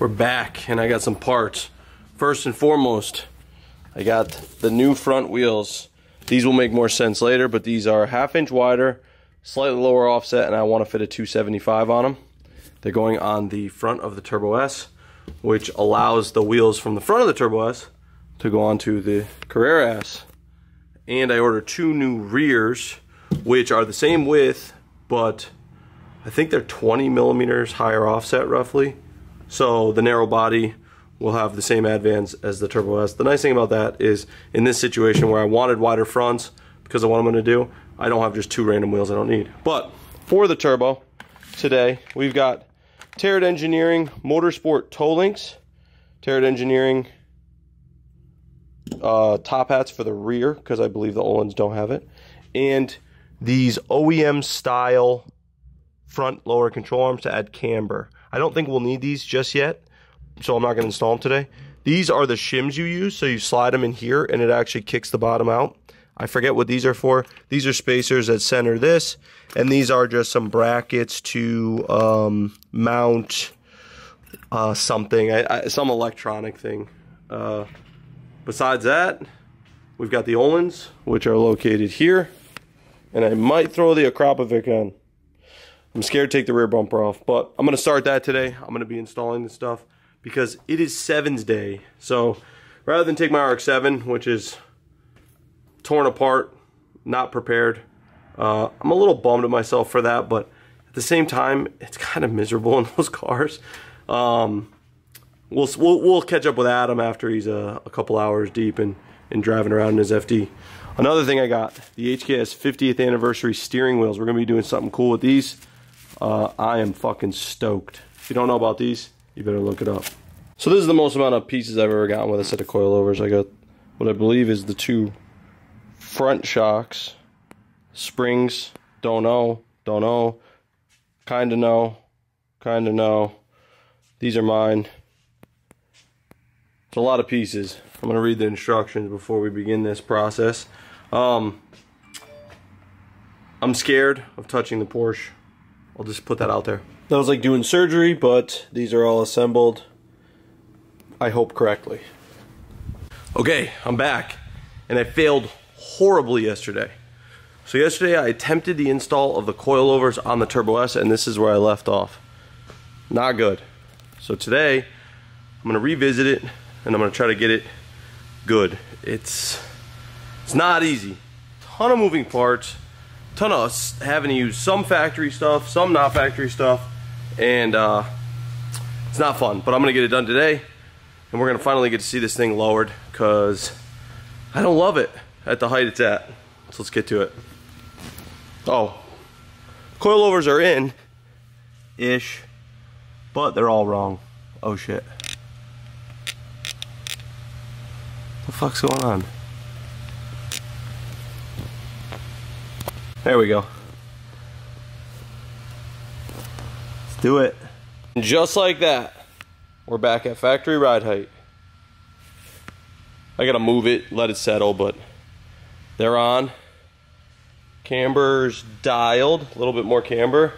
We're back, and I got some parts. First and foremost, I got the new front wheels. These will make more sense later, but these are 1/2 inch wider, slightly lower offset, and I want to fit a 275 on them. They're going on the front of the Turbo S, which allows the wheels from the front of the Turbo S to go onto the Carrera S. And I ordered 2 new rears, which are the same width, but I think they're 20 millimeters higher offset roughly. So the narrow body will have the same advance as the Turbo S. The nice thing about that is, in this situation where I wanted wider fronts because of what I'm going to do, I don't have just 2 random wheels I don't need. But for the Turbo today, we've got Tarrant Engineering Motorsport toe links, Tarrant Engineering top hats for the rear, because I believe the old ones don't have it, and these OEM style front lower control arms to add camber. I don't think we'll need these just yet, so I'm not going to install them today. These are the shims you use, so you slide them in here and it actually kicks the bottom out. I forget what these are for. These are spacers that center this, and these are just some brackets to mount something, some electronic thing. Besides that, we've got the Olins, which are located here, and I might throw the Akrapovic on. I'm scared to take the rear bumper off, but I'm going to start that today. I'm going to be installing this stuff because it is Sevens Day. So rather than take my RX-7, which is torn apart, not prepared, I'm a little bummed at myself for that, but at the same time, it's kind of miserable in those cars. We'll catch up with Adam after he's a couple hours deep in driving around in his FD. Another thing I got, the HKS 50th anniversary steering wheels. We're going to be doing something cool with these. I am fucking stoked. If you don't know about these, you better look it up. So this is the most amount of pieces I've ever gotten with a set of coilovers. I got what I believe is the 2 front shocks, springs, don't know, kinda know. These are mine. It's a lot of pieces. I'm gonna read the instructions before we begin this process. I'm scared of touching the Porsche. I'll just put that out there. That was like doing surgery, but these are all assembled, I hope, correctly. Okay, I'm back, and I failed horribly yesterday. So yesterday I attempted the install of the coilovers on the Turbo S, and this is where I left off. Not good. So today, I'm gonna revisit it, and I'm gonna try to get it good. It's not easy. Ton of moving parts. Ton of us having to use some factory stuff, some not factory stuff, and it's not fun, but I'm gonna get it done today, and we're gonna finally get to see this thing lowered, because I don't love it at the height it's at. So let's get to it. Oh, coilovers are in ish, but they're all wrong. Oh shit, what the fuck's going on? There we go. Let's do it. And just like that, we're back at factory ride height. I gotta move it, let it settle, but they're on. Camber's dialed, a little bit more camber.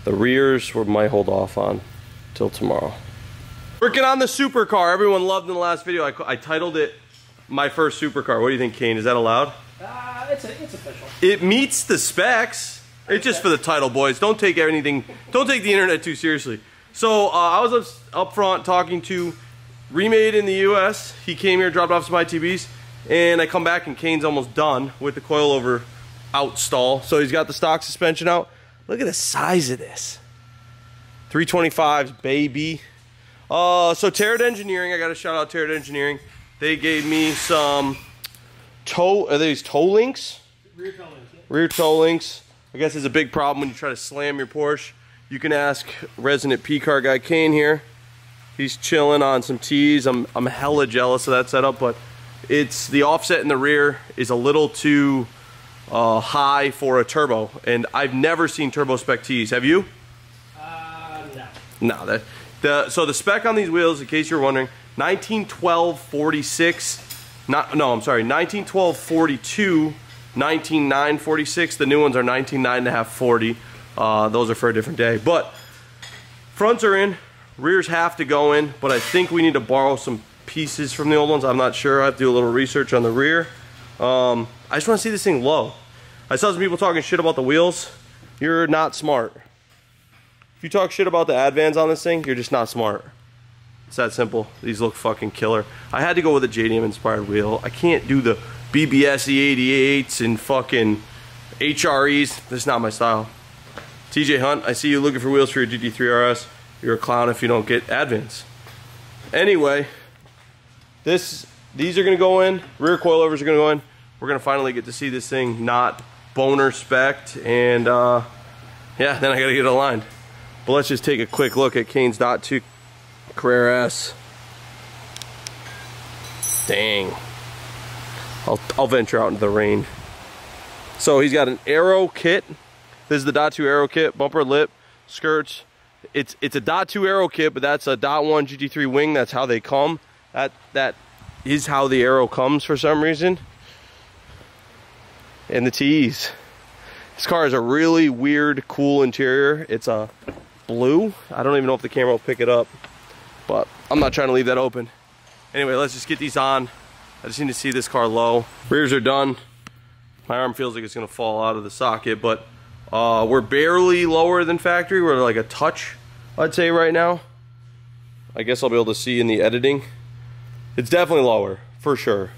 The rears we might hold off on till tomorrow. Working on the supercar. Everyone loved in the last video. I titled it My First Supercar. What do you think, Kane? Is that allowed? It's official. It meets the specs. It's just for the title, boys. Don't take anything. Don't take the internet too seriously. So I was up front talking to Remade in the U.S. He came here, dropped off some ITBs, and I come back and Kane's almost done with the coilover out stall. So he's got the stock suspension out. Look at the size of this. 325s, baby. So Tarrant Engineering, I got to shout out Tarrant Engineering. They gave me some are these toe links? Rear toe links, yeah. Rear toe links. I guess it's a big problem when you try to slam your Porsche. You can ask resident P-car guy Kane here. He's chilling on some T's. I'm hella jealous of that setup, but it's the offset in the rear is a little too high for a turbo, and I've never seen turbo spec T's. Have you? No. No. So the spec on these wheels, in case you're wondering, 1912-46. I'm sorry, 1912-42, 19.9-46. The new ones are 19.9.5-40. Those are for a different day. But fronts are in, Rears have to go in, but I think we need to borrow some pieces from the old ones. I'm not sure. I have to do a little research on the rear. I just want to see this thing low. I saw some people talking shit about the wheels. You're not smart. If you talk shit about the Advans on this thing, you're just not smart. It's that simple. These look fucking killer. I had to go with a JDM inspired wheel. I can't do the BBS E88s and fucking HREs. This is not my style. TJ Hunt, I see you looking for wheels for your GT3 RS. You're a clown if you don't get Advans. Anyway, these are gonna go in. Rear coilovers are gonna go in. We're gonna finally get to see this thing not boner spec'd, and yeah, then I gotta get it aligned. But let's just take a quick look at Kane's .2 Carrera S. Dang. I'll venture out into the rain. So he's got an aero kit. This is the .2 aero kit, bumper, lip, skirts. It's a .2 aero kit, but that's a .1 GT3 wing. That's how they come. That is how the aero comes for some reason. And the T's. This car has a really weird, cool interior. It's a blue. I don't even know if the camera will pick it up, but I'm not trying to leave that open. Anyway, let's just get these on. I just need to see this car low. Rears are done. My arm feels like it's gonna fall out of the socket, but we're barely lower than factory. We're like a touch, I'd say, right now. I guess I'll be able to see in the editing. It's definitely lower, for sure.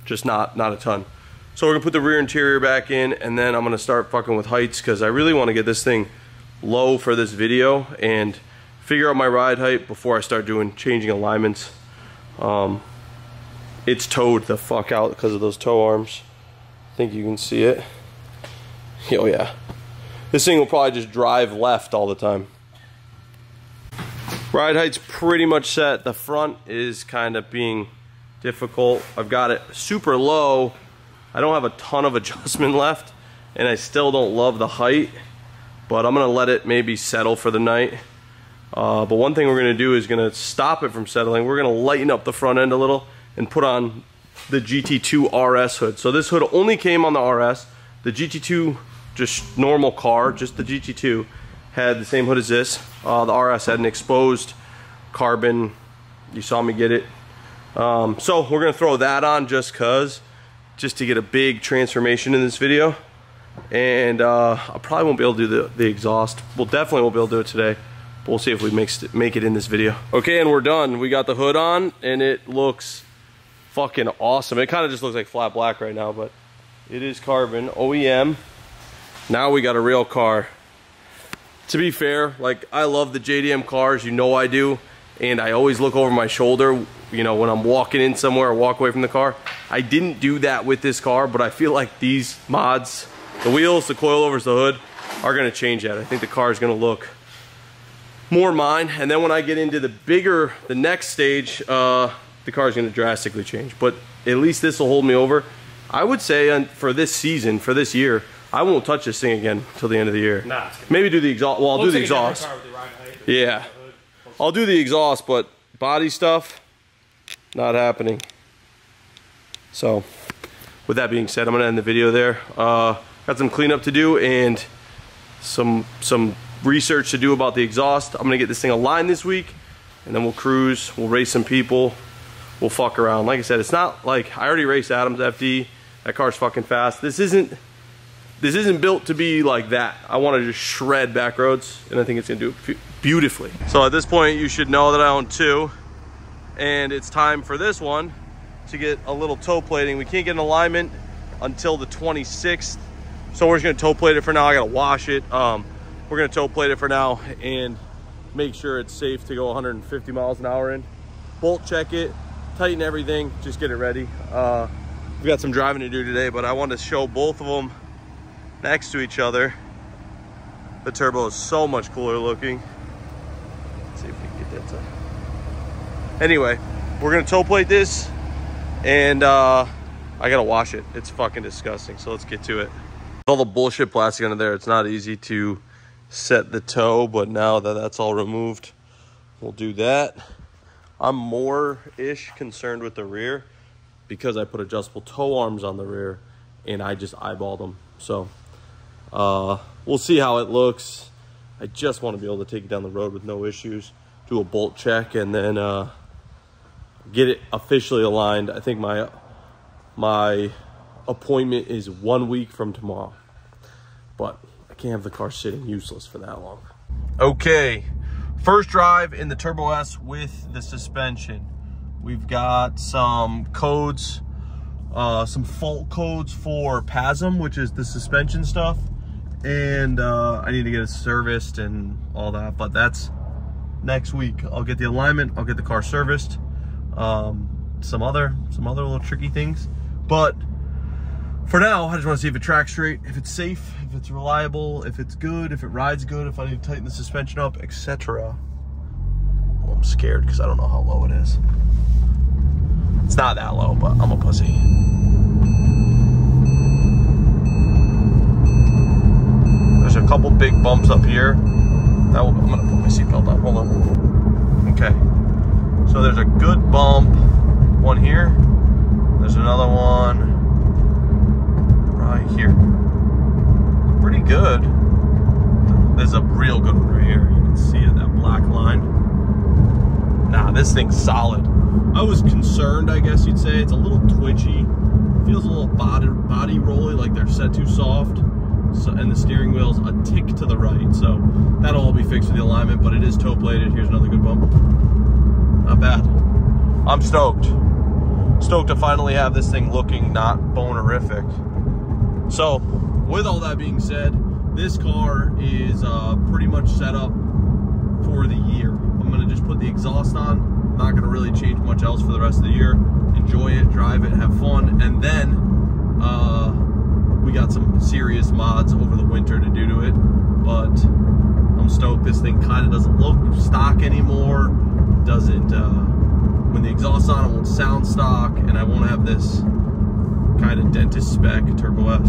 Just not a ton. So we're gonna put the rear interior back in, and then I'm gonna start fucking with heights, because I really wanna get this thing low for this video and figure out my ride height before I start changing alignments. It's towed the fuck out because of those tow arms. I think you can see it. Oh yeah. This thing will probably just drive left all the time. Ride height's pretty much set. The front is kind of being difficult. I've got it super low. I don't have a ton of adjustment left, and I still don't love the height, but I'm gonna let it maybe settle for the night. But one thing we're gonna do is gonna stop it from settling. We're gonna lighten up the front end a little and put on the GT2 RS hood. So this hood only came on the RS. The GT2, just normal car, just the GT2, had the same hood as this. The RS had an exposed carbon. You saw me get it. So we're gonna throw that on just to get a big transformation in this video. And I probably won't be able to do the exhaust. We'll definitely won't be able to do it today. But we'll see if we make it in this video. Okay, and we're done. We got the hood on, and it looks fucking awesome. It kind of just looks like flat black right now, but it is carbon, OEM. Now we got a real car. To be fair, like, I love the JDM cars, you know I do, and I always look over my shoulder, you know, when I'm walking in somewhere or walk away from the car. I didn't do that with this car, but I feel like these mods, the wheels, the coilovers, the hood, are gonna change that. I think the car is gonna look more mine, and then when I get into the next stage, the car is gonna drastically change. But at least this will hold me over. I would say for this season, for this year, I won't touch this thing again until the end of the year. Nah, maybe do the exhaust. Well, I'll do the exhaust. Yeah, I'll do the exhaust, but body stuff, not happening. So, with that being said, I'm gonna end the video there. Got some cleanup to do and some research to do about the exhaust. I'm gonna get this thing aligned this week, and then we'll cruise. We'll race some people. We'll fuck around. Like I said, it's not like I already raced Adam's FD. That car's fucking fast. This isn't built to be like that. I want to just shred back roads, and I think it's gonna do it beautifully. So at this point, you should know that I own two, and it's time for this one to get a little toe plating. We can't get an alignment until the 26th, so we're just gonna toe plate it for now. I gotta wash it. We're gonna toe plate it for now and make sure it's safe to go 150 miles an hour in. Bolt check it, tighten everything, just get it ready. We've got some driving to do today, but I wanted to show both of them next to each other. The turbo is so much cooler looking. Let's see if we can get that to... Anyway, we're gonna toe plate this, and I gotta wash it. It's fucking disgusting, so let's get to it. All the bullshit plastic under there, it's not easy to set the toe, but now that that's all removed, we'll do that. I'm more-ish concerned with the rear because I put adjustable toe arms on the rear and I just eyeballed them. So we'll see how it looks. I just want to be able to take it down the road with no issues. do a bolt check, and then get it officially aligned. I think my appointment is 1 week from tomorrow, but I can't have the car sitting useless for that long. Okay, first drive in the Turbo S with the suspension. We've got some codes, some fault codes for PASM, which is the suspension stuff, and I need to get it serviced and all that, but that's next week. I'll get the alignment, I'll get the car serviced, some other little tricky things, but for now I just want to see if it tracks straight, if it's safe, if it's reliable, if it's good, if it rides good, if I need to tighten the suspension up, etc. Well, I'm scared because I don't know how low it is. It's not that low, but I'm a pussy. There's a couple big bumps up here. I'm gonna put my seatbelt on, hold on. Okay, so there's a good bump, one here. There's another one right here. Pretty good. There's a real good one right here. You can see it, that black line. Nah, this thing's solid. I was concerned, I guess you'd say. It's a little twitchy. Feels a little body rolly, like they're set too soft. So, and the steering wheel's a tick to the right. So that'll all be fixed with the alignment, but it is toe plated. Here's another good bump. Not bad. I'm stoked. Stoked to finally have this thing looking not bonerific. So with all that being said, this car is pretty much set up for the year. I'm gonna just put the exhaust on. Not gonna really change much else for the rest of the year. Enjoy it, drive it, have fun, and then we got some serious mods over the winter to do to it. But I'm stoked. This thing kind of doesn't look stock anymore. Doesn't when the exhaust's on, it won't sound stock, and I won't have this kind of dentist spec Turbo S.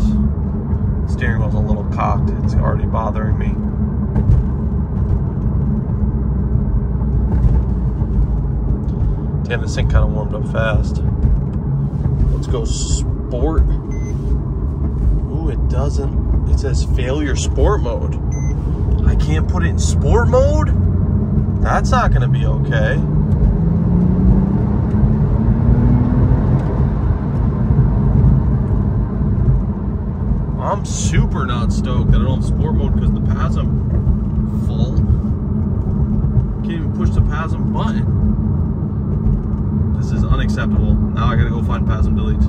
Steering wheel's a little cocked. It's already bothering me. Damn, this thing kind of warmed up fast. Let's go sport. Ooh, it doesn't. It says failure sport mode. I can't put it in sport mode? That's not gonna be okay. I'm super not stoked that I don't have sport mode because the PASM full. Can't even push the PASM button. This is unacceptable. Now I gotta go find PASM deletes.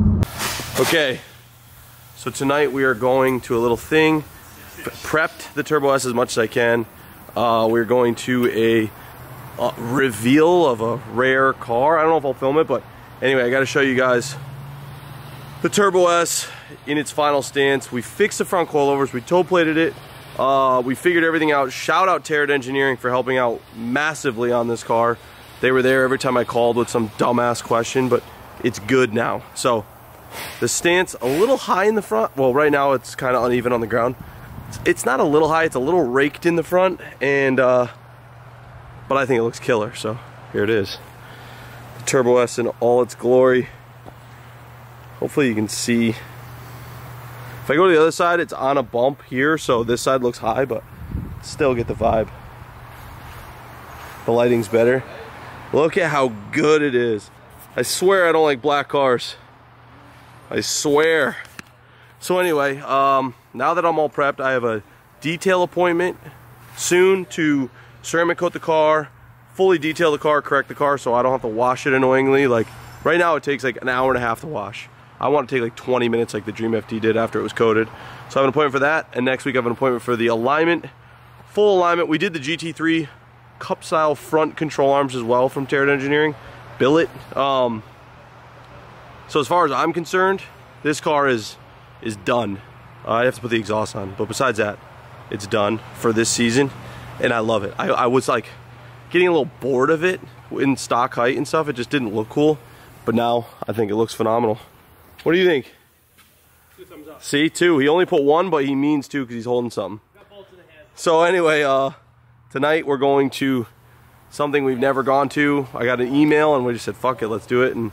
Okay, so tonight we are going to a little thing. Prepped the Turbo S as much as I can. We're going to a reveal of a rare car. I don't know if I'll film it, but anyway, I gotta show you guys the Turbo S in its final stance. We fixed the front coilovers, we toe plated it, we figured everything out. Shout out Tarrant Engineering for helping out massively on this car. They were there every time I called with some dumbass question, but it's good now. So the stance a little high in the front. Well, right now it's kind of uneven on the ground. It's not a little high, it's a little raked in the front, and but I think it looks killer. So here it is, the Turbo S in all its glory. Hopefully you can see. If I go to the other side, it's on a bump here, so this side looks high, but still get the vibe. The lighting's better. Look at how good it is. I swear I don't like black cars. I swear. So anyway, now that I'm all prepped, I have a detail appointment soon to ceramic coat the car, fully detail the car, correct the car so I don't have to wash it annoyingly. Like right now it takes like an hour and a half to wash. I want to take like 20 minutes like the Dream FD did after it was coated. So I have an appointment for that, and next week I have an appointment for the alignment, full alignment. We did the GT3 cup style front control arms as well from Tarrant Engineering, billet. So as far as I'm concerned, this car is done. I have to put the exhaust on, but besides that, it's done for this season, and I love it. I was like getting a little bored of it in stock height and stuff. It just didn't look cool, but now I think it looks phenomenal. What do you think? 2 thumbs up. See, 2. He only put 1, but he means 2 because he's holding something. Got bolts in the head. So anyway, tonight we're going to something we've never gone to. I got an email and we just said, fuck it, let's do it. And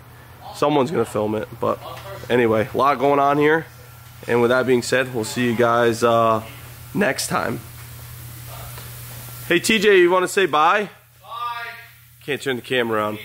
someone's gonna film it. But anyway, a lot going on here. And with that being said, we'll see you guys next time. Hey TJ, you wanna say bye? Bye. Can't turn the camera on.